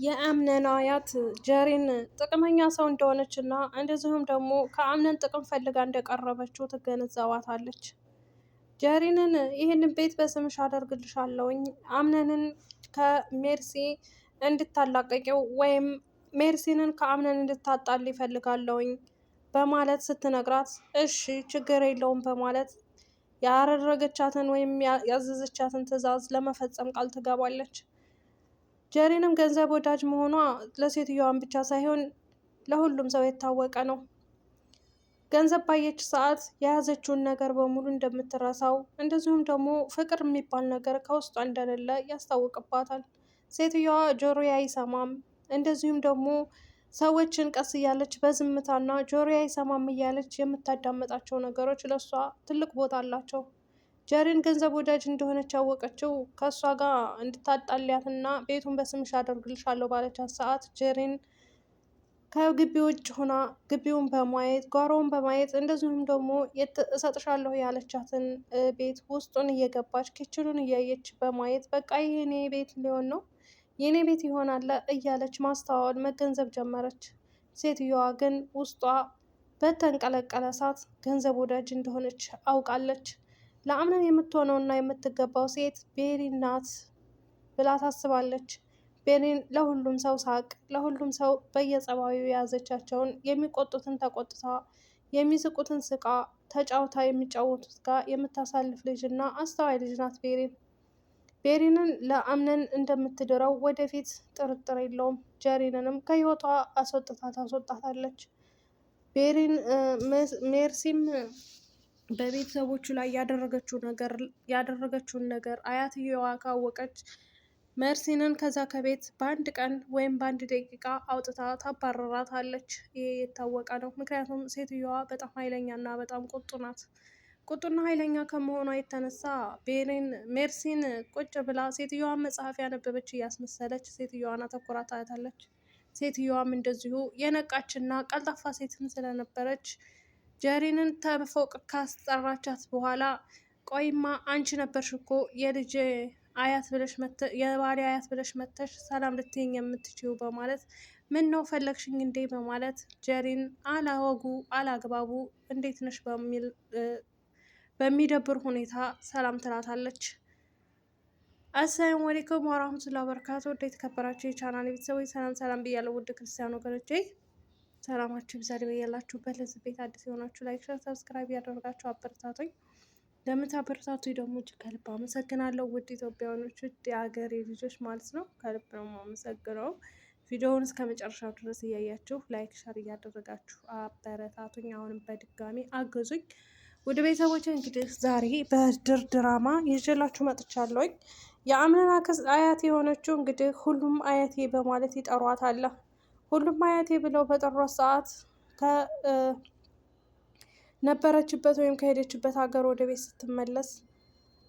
የአምነን አያት ጀሪን ጥቅመኛ ሰው እንደሆነች እና እንደዚሁም ደግሞ ከአምነን ጥቅም ፈልጋ እንደቀረበችው ትገነዘባታለች። ጀሪንን ይህንን ቤት በስምሽ አደርግልሻለሁኝ አምነንን ከሜርሲ እንድታላቀቂው ወይም ሜርሲንን ከአምነን እንድታጣል ይፈልጋለውኝ በማለት ስትነግራት እሺ ችግር የለውም በማለት ያደረገቻትን ወይም ያዘዘቻትን ትዕዛዝ ለመፈጸም ቃል ትገባለች። ጀሪንም ገንዘብ ወዳጅ መሆኗ ለሴትዮዋን ብቻ ሳይሆን ለሁሉም ሰው የታወቀ ነው። ገንዘብ ባየች ሰዓት የያዘችውን ነገር በሙሉ እንደምትረሳው እንደዚሁም ደግሞ ፍቅር የሚባል ነገር ከውስጧ እንደሌለ ያስታውቅባታል። ሴትዮዋ ጆሮዬ አይሰማም እንደዚሁም ደግሞ ሰዎችን ቀስ እያለች በዝምታና ጆሮዬ አይሰማም እያለች የምታዳምጣቸው ነገሮች ለእሷ ትልቅ ቦታ አላቸው። ጀሪን ገንዘብ ወዳጅ እንደሆነች ያወቀችው ከእሷ ጋር እንድታጣሊያትና ቤቱን በስምሽ አደርግልሻለሁ ባለቻት ሰዓት ጀሪን ከግቢ ውጭ ሆና ግቢውን በማየት ጓሮውን በማየት እንደዚሁም ደግሞ እሰጥሻለሁ ያለቻትን ቤት ውስጡን እየገባች ኪችኑን እያየች በማየት በቃ ይሄ የኔ ቤት ሊሆን ነው የኔ ቤት ይሆናል እያለች ማስተዋል መገንዘብ ጀመረች። ሴትየዋ ግን ውስጧ በተንቀለቀለ እሳት ገንዘብ ወዳጅ እንደሆነች አውቃለች። ለአምነን የምትሆነውና የምትገባው ሴት ቤሪ ናት ብላ ታስባለች። ቤሪን ለሁሉም ሰው ሳቅ፣ ለሁሉም ሰው በየጸባዩ የያዘቻቸውን የሚቆጡትን ተቆጥታ የሚስቁትን ስቃ ተጫውታ የሚጫወቱት ጋር የምታሳልፍ ልጅ እና አስተዋይ ልጅ ናት ቤሪን። ቤሪንን ለአምነን እንደምትድረው ወደፊት ጥርጥር የለውም። ጀሪንንም ከህይወቷ ታስወጣታለች። ቤሪን ሜርሲም በቤተሰቦቹ ላይ ያደረገችውን ነገር አያትየዋ ካወቀች መርሲንን ከዛ ከቤት በአንድ ቀን ወይም በአንድ ደቂቃ አውጥታ ታባረራታለች። ይሄ የታወቀ ነው። ምክንያቱም ሴትየዋ በጣም ኃይለኛ እና በጣም ቁጡ ናት። ቁጡና ኃይለኛ ከመሆኗ የተነሳ ቤሪን ሜርሲን ቁጭ ብላ ሴትየዋን መጽሐፍ ያነበበች እያስመሰለች ሴትየዋን አተኩራ ታያታለች። ሴትየዋም እንደዚሁ የነቃችና ቀልጣፋ ሴትም ስለነበረች ጀሪንን ተፎቅ ካስጠራቻት በኋላ ቆይማ አንቺ ነበርሽ እኮ የልጅ አያት ብለሽ የባሌ አያት ብለሽ መተሽ ሰላም ልትይኝ የምትችይው በማለት ምን ነው ፈለግሽኝ እንዴ በማለት ጀሪን አላወጉ አላግባቡ እንዴት ነሽ በሚል በሚደብር ሁኔታ ሰላም ትላታለች። አሰላሙ አለይኩም ወራህመቱላሂ ወበረካቱ። ወደ የተከበራችሁ የቻናል ቤተሰቦች ሰላም ሰላም ብያለሁ። ውድ ክርስቲያን ወገኖቼ ሰላማችሁ ይብዛልኝ በያላችሁበት። ለዚህ ቤት አዲስ የሆናችሁ ላይክ፣ ሸር፣ ሰብስክራይብ ያደረጋችሁ አበረታቱኝ። ለምታበረታቱኝ ደግሞ እጅግ ከልብ አመሰግናለሁ። ውድ ኢትዮጵያውያኖች፣ ውድ የሀገሬ ልጆች ማለት ነው ከልብ ነው የማመሰግነው። ቪዲዮውን እስከ መጨረሻው ድረስ እያያችሁ ላይክ ሸር እያደረጋችሁ አበረታቱኝ። አሁንም በድጋሚ አገዙኝ። ወደ ቤተሰቦች እንግዲህ ዛሬ በድር ድራማ ይዤላችሁ መጥቻለሁኝ። የአምነን አያት የሆነችው እንግዲህ ሁሉም አያቴ በማለት ይጠሯታል። ሁሉም አያቴ ብለው በጠሯት ሰዓት ከነበረችበት ወይም ከሄደችበት ሀገር ወደ ቤት ስትመለስ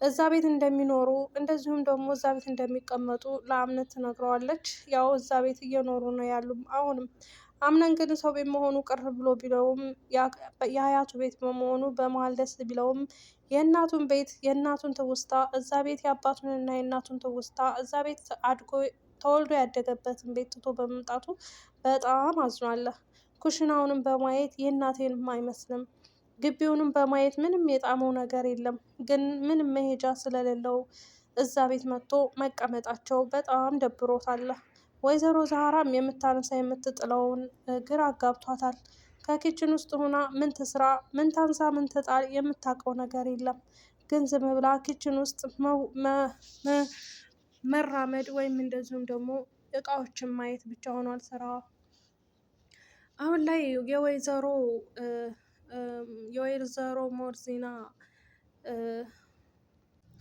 እዛ ቤት እንደሚኖሩ እንደዚሁም ደግሞ እዛ ቤት እንደሚቀመጡ ለአምነት ትነግረዋለች። ያው እዛ ቤት እየኖሩ ነው ያሉ አሁንም። አምነን ግን ሰው ቤት መሆኑ ቅር ብሎ ቢለውም የአያቱ ቤት በመሆኑ በመሀል ደስ ቢለውም የእናቱን ቤት የእናቱን ትውስታ እዛ ቤት የአባቱንና የእናቱን ትውስታ እዛ ቤት አድጎ ተወልዶ ያደገበትን ቤት ትቶ በመምጣቱ በጣም አዝኗል። ኩሽናውንም በማየት የእናቴንም አይመስልም። ግቢውንም በማየት ምንም የጣመው ነገር የለም። ግን ምንም መሄጃ ስለሌለው እዛ ቤት መጥቶ መቀመጣቸው በጣም ደብሮታል። ወይዘሮ ዛህራም የምታነሳ የምትጥለውን ግራ አጋብቷታል። ከኪችን ውስጥ ሆና ምን ትስራ ምን ታንሳ ምን ትጣል የምታውቀው ነገር የለም። ግን ዝም ብላ ኪችን ውስጥ መራመድ ወይም እንደዚሁም ደግሞ እቃዎችን ማየት ብቻ ሆኗል ስራዋ። አሁን ላይ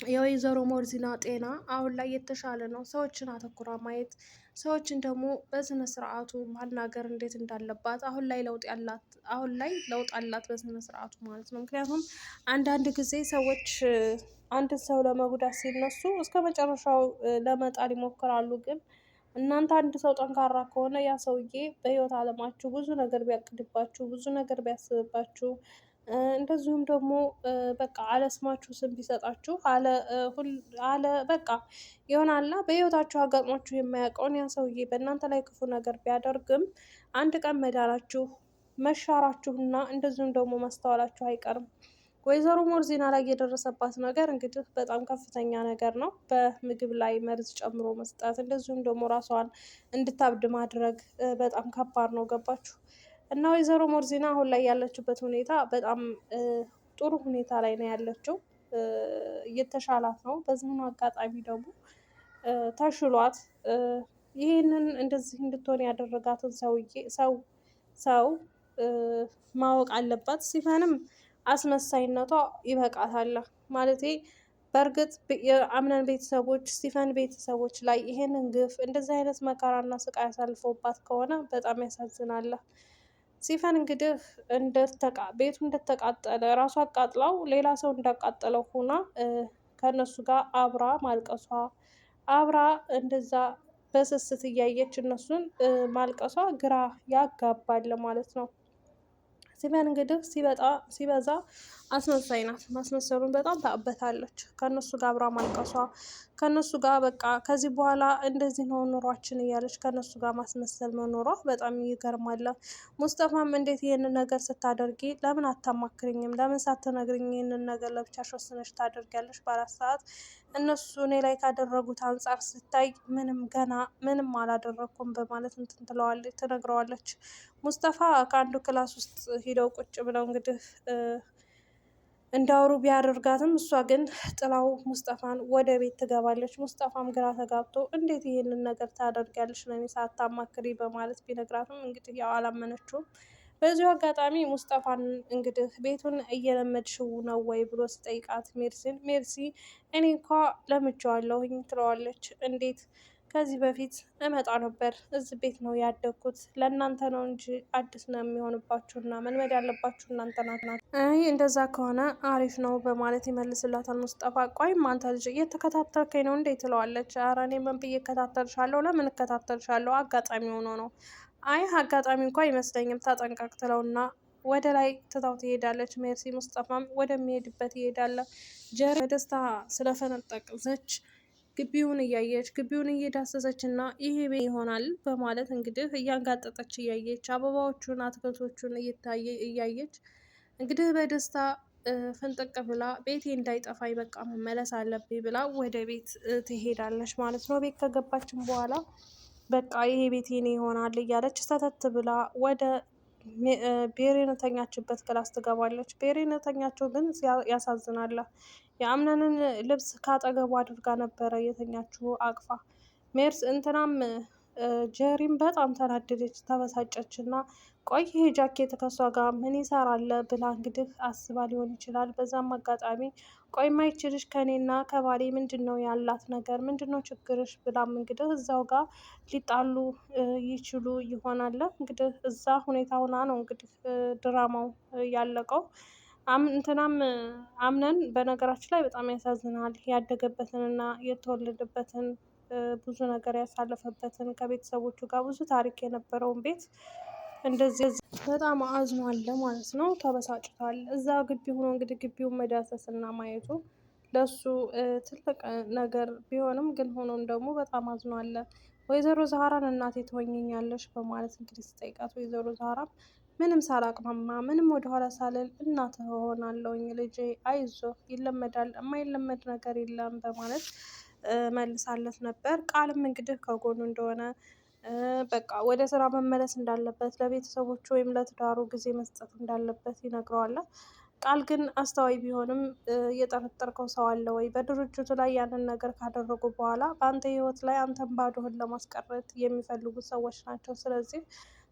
የወይዘሮ ሞርዚና ጤና አሁን ላይ የተሻለ ነው። ሰዎችን አተኩራ ማየት፣ ሰዎችን ደግሞ በስነ ስርዓቱ ማናገር እንዴት እንዳለባት አሁን ላይ ለውጥ አላት በስነ ስርዓቱ ማለት ነው። ምክንያቱም አንዳንድ ጊዜ ሰዎች አንድ ሰው ለመጉዳት ሲነሱ እስከ መጨረሻው ለመጣል ይሞክራሉ። ግን እናንተ አንድ ሰው ጠንካራ ከሆነ ያ ሰውዬ በህይወት አለማችሁ ብዙ ነገር ቢያቅድባችሁ ብዙ ነገር ቢያስብባችሁ እንደዚሁም ደግሞ በቃ አለስማችሁ ስም ቢሰጣችሁ አለ በቃ ይሆናላ በህይወታችሁ አጋጥሟችሁ የማያውቀውን ያ ሰውዬ በእናንተ ላይ ክፉ ነገር ቢያደርግም አንድ ቀን መዳራችሁ መሻራችሁና እንደዚሁም ደግሞ ማስተዋላችሁ አይቀርም። ወይዘሮ ሞርዚና ላይ የደረሰባት ነገር እንግዲህ በጣም ከፍተኛ ነገር ነው። በምግብ ላይ መርዝ ጨምሮ መስጠት፣ እንደዚሁም ደግሞ ራሷን እንድታብድ ማድረግ በጣም ከባድ ነው። ገባችሁ? እና ወይዘሮ ሞርዚና አሁን ላይ ያለችበት ሁኔታ በጣም ጥሩ ሁኔታ ላይ ነው ያለችው። እየተሻላት ነው። በዚህኑ አጋጣሚ ደግሞ ተሽሏት ይህንን እንደዚህ እንድትሆን ያደረጋትን ሰው ማወቅ አለባት። ሲፈንም አስመሳይነቷ ይበቃታል። ማለቴ በእርግጥ የአምነን ቤተሰቦች ስቲፈን ቤተሰቦች ላይ ይሄንን ግፍ እንደዚህ አይነት መከራና ስቃይ ያሳልፈውባት ከሆነ በጣም ያሳዝናል። ሲፈን እንግዲህ ቤቱ እንደተቃጠለ ራሱ አቃጥላው ሌላ ሰው እንዳቃጠለው ሆና ከእነሱ ጋር አብራ ማልቀሷ አብራ እንደዛ በስስት እያየች እነሱን ማልቀሷ ግራ ያጋባል ማለት ነው። ሲፈን እንግዲህ ሲበዛ አስመሳይ ናት። ማስመሰሉን በጣም ታውበታለች። ከእነሱ ጋር አብራ ማልቀሷ ከእነሱ ጋር በቃ ከዚህ በኋላ እንደዚህ ነው ኑሯችን እያለች ከእነሱ ጋር ማስመሰል መኖሯ በጣም ይገርማል። ሙስጠፋም እንዴት ይህንን ነገር ስታደርጊ ለምን አታማክርኝም? ለምን ሳትነግርኝ ይህንን ነገር ለብቻሽ ወስነሽ ታደርጊያለሽ? በአራት ሰዓት እነሱ እኔ ላይ ካደረጉት አንጻር ስታይ ገና ምንም አላደረግኩም በማለት እንትን ትነግረዋለች። ሙስጠፋ ከአንዱ ክላስ ውስጥ ሂደው ቁጭ ብለው እንግዲህ እንዳወሩ ቢያደርጋትም እሷ ግን ጥላው ሙስጠፋን ወደ ቤት ትገባለች። ሙስጠፋም ግራ ተጋብቶ እንዴት ይሄንን ነገር ታደርጊያለሽ ለእኔ ሳታማክሪ በማለት ቢነግራትም እንግዲህ ያው አላመነችውም። በዚሁ አጋጣሚ ሙስጠፋን እንግዲህ ቤቱን እየለመድሽው ነው ወይ ብሎ ስጠይቃት ሜርሲ እኔ እንኳ ለምጄዋለሁኝ ትለዋለች። እንዴት? ከዚህ በፊት እመጣ ነበር። እዚህ ቤት ነው ያደግኩት። ለእናንተ ነው እንጂ አዲስ ነው የሚሆንባችሁና መልመድ ያለባችሁ እናንተ ናት። አይ እንደዛ ከሆነ አሪፍ ነው በማለት ይመልስላታል ሙስጠፋ። ቆይም አንተ ልጅ እየተከታተልከኝ ነው እንዴ? ትለዋለች። ኧረ እኔ ምን ብዬ እከታተልሻለሁ? ለምን እከታተልሻለሁ? አጋጣሚ ሆኖ ነው። አይ አጋጣሚ እንኳ አይመስለኝም። ተጠንቀቅ ትለውና ወደ ላይ ትታው ትሄዳለች። ሜርሲ ሙስጠፋም ወደሚሄድበት ይሄዳለ። ጀሪ በደስታ ስለፈነጠቀች ግቢውን እያየች ግቢውን እየዳሰሰች እና ይሄ ቤት ይሆናል በማለት እንግዲህ እያንጋጠጠች እያየች አበባዎቹን አትክልቶቹን እያየች እንግዲህ በደስታ ፍንጥቅ ብላ ቤቴ እንዳይጠፋኝ በቃ መመለስ አለብኝ ብላ ወደ ቤት ትሄዳለች ማለት ነው። ቤት ከገባችን በኋላ በቃ ይሄ ቤት የኔ ይሆናል እያለች ሰተት ብላ ወደ ቤሬን የተኛችበት ክላስ ትገባለች። ቤሬን የተኛችው ግን ያሳዝናል። የአምነንን ልብስ ካጠገቡ አድርጋ ነበረ የተኛችው አቅፋ። እንትናም ጀሪም በጣም ተናደደች፣ ተበሳጨች እና ቆይ ይሄ ጃኬት ከሷ ጋር ምን ይሰራል ብላ እንግዲህ አስባ ሊሆን ይችላል። በዛም አጋጣሚ ቆይ ማይችልሽ ከኔና ከባሌ ምንድን ነው ያላት ነገር? ምንድን ነው ችግርሽ? ብላም እንግዲህ እዛው ጋር ሊጣሉ ይችሉ ይሆናል። እንግዲህ እዛ ሁኔታ ሆና ነው እንግዲህ ድራማው ያለቀው። እንትናም አምነን በነገራችን ላይ በጣም ያሳዝናል። ያደገበትንና የተወለደበትን ብዙ ነገር ያሳለፈበትን ከቤተሰቦቹ ጋር ብዙ ታሪክ የነበረውን ቤት እንደዚህ በጣም አዝኗል ማለት ነው። ተበሳጭቷል። እዛ ግቢ ሆኖ እንግዲህ ግቢውን መዳሰስ እና ማየቱ ለሱ ትልቅ ነገር ቢሆንም ግን ሆኖም ደግሞ በጣም አዝኗል። ወይዘሮ ዛህራን እናቴ ትሆኝኛለሽ በማለት እንግዲህ ስጠይቃት ወይዘሮ ዛህራም ምንም ሳላቅማማ ምንም ወደኋላ ሳልል እናትህ እሆናለሁኝ ልጄ አይዞህ ይለመዳል፣ የማይለመድ ነገር የለም በማለት መልሳለት ነበር። ቃልም እንግዲህ ከጎኑ እንደሆነ በቃ ወደ ስራ መመለስ እንዳለበት ለቤተሰቦቹ ወይም ለትዳሩ ጊዜ መስጠት እንዳለበት ይነግረዋል። ቃል ግን አስተዋይ ቢሆንም የጠረጠርከው ሰው አለ ወይ? በድርጅቱ ላይ ያንን ነገር ካደረጉ በኋላ በአንተ ህይወት ላይ አንተን ባዶህን ለማስቀረት የሚፈልጉ ሰዎች ናቸው። ስለዚህ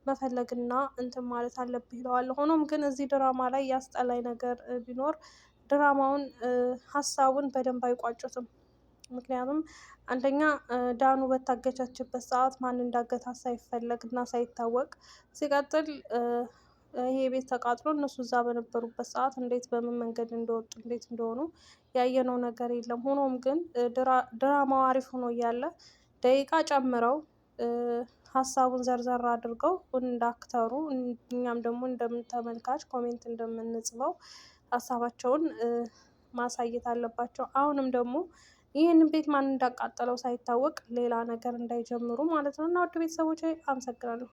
መፈለግና እንትን ማለት አለብህ ይለዋል። ሆኖም ግን እዚህ ድራማ ላይ ያስጠላኝ ነገር ቢኖር ድራማውን ሀሳቡን በደንብ አይቋጩትም። ምክንያቱም አንደኛ ዳኑ በታገቻችበት ሰዓት ማን እንዳገታት ሳይፈለግ እና ሳይታወቅ፣ ሲቀጥል ይሄ ቤት ተቃጥሎ እነሱ እዛ በነበሩበት ሰዓት እንዴት በምን መንገድ እንደወጡ እንዴት እንደሆኑ ያየነው ነገር የለም። ሆኖም ግን ድራማው አሪፍ ሆኖ እያለ ደቂቃ ጨምረው ሀሳቡን ዘርዘር አድርገው እንደ አክተሩ እኛም ደግሞ እንደምንተመልካች ኮሜንት እንደምንጽፈው ሀሳባቸውን ማሳየት አለባቸው። አሁንም ደግሞ ይህንን ቤት ማን እንዳቃጠለው ሳይታወቅ ሌላ ነገር እንዳይጀምሩ ማለት ነው። እና ውድ ቤተሰቦች አመሰግናለሁ።